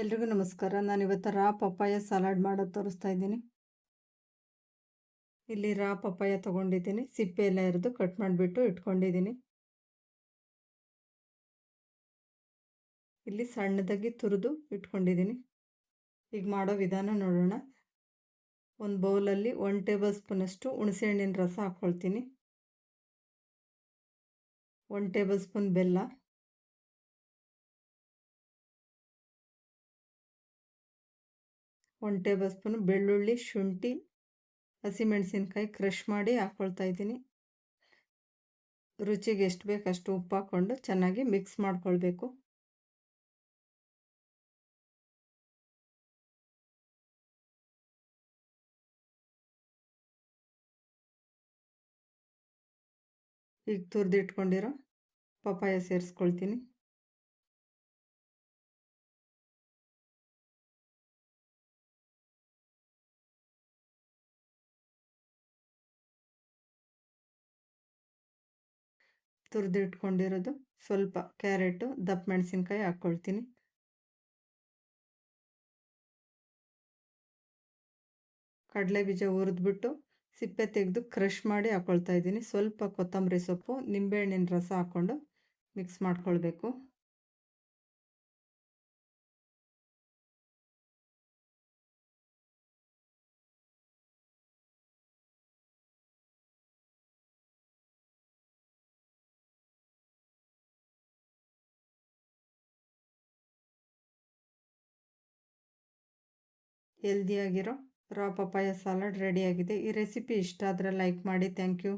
ಎಲ್ರಿಗೂ ನಮಸ್ಕಾರ. ನಾನು ಇವತ್ತು ರಾ ಪಪ್ಪಾಯ ಸಲಾಡ್ ಮಾಡೋದು ತೋರಿಸ್ತಾ ಇದ್ದೀನಿ. ಇಲ್ಲಿ ರಾ ಪಪ್ಪಾಯ ತೊಗೊಂಡಿದ್ದೀನಿ, ಸಿಪ್ಪೆ ಎಲ್ಲ ಇರಿದು ಕಟ್ ಮಾಡಿಬಿಟ್ಟು ಇಟ್ಕೊಂಡಿದ್ದೀನಿ. ಇಲ್ಲಿ ಸಣ್ಣದಾಗಿ ತುರಿದು ಇಟ್ಕೊಂಡಿದ್ದೀನಿ. ಈಗ ಮಾಡೋ ವಿಧಾನ ನೋಡೋಣ. ಒಂದು ಬೌಲಲ್ಲಿ 1 ಟೇಬಲ್ ಸ್ಪೂನಷ್ಟು ಹುಣಸೆಹಣ್ಣಿನ ರಸ ಹಾಕ್ಕೊಳ್ತೀನಿ. 1 ಟೇಬಲ್ ಸ್ಪೂನ್ ಬೆಲ್ಲ, 1 ಟೇಬಲ್ ಸ್ಪೂನ್ ಬೆಳ್ಳುಳ್ಳಿ, ಶುಂಠಿ, ಹಸಿಮೆಣಸಿನ್ಕಾಯಿ ಕ್ರಷ್ ಮಾಡಿ ಹಾಕ್ಕೊಳ್ತಾ ಇದ್ದೀನಿ. ರುಚಿಗೆ ಎಷ್ಟು ಬೇಕು ಅಷ್ಟು ಉಪ್ಪು ಹಾಕ್ಕೊಂಡು ಚೆನ್ನಾಗಿ ಮಿಕ್ಸ್ ಮಾಡ್ಕೊಳ್ಬೇಕು. ಈಗ ತುರಿದಿಟ್ಕೊಂಡಿರೋ ಪಪ್ಪಾಯ ಸೇರಿಸ್ಕೊಳ್ತೀನಿ. ತುರಿದಿಟ್ಕೊಂಡಿರೋದು ಸ್ವಲ್ಪ ಕ್ಯಾರೆಟು, ದಪ್ಪ ಮೆಣಸಿನ್ಕಾಯಿ ಹಾಕ್ಕೊಳ್ತೀನಿ. ಕಡಲೆ ಬೀಜ ಹುರಿದ್ಬಿಟ್ಟು ಸಿಪ್ಪೆ ತೆಗೆದು ಕ್ರಷ್ ಮಾಡಿ ಹಾಕ್ಕೊಳ್ತಾ ಇದ್ದೀನಿ. ಸ್ವಲ್ಪ ಕೊತ್ತಂಬರಿ ಸೊಪ್ಪು, ನಿಂಬೆಹಣ್ಣಿನ ರಸ ಹಾಕ್ಕೊಂಡು ಮಿಕ್ಸ್ ಮಾಡ್ಕೊಳ್ಬೇಕು. ಹೆಲ್ದಿಯಾಗಿರೋ ರಾ ಪಪ್ಪಾಯ ಸಲಾಡ್ ರೆಡಿಯಾಗಿದೆ. ಈ ರೆಸಿಪಿ ಇಷ್ಟ ಆದರೆ ಲೈಕ್ ಮಾಡಿ. Thank you.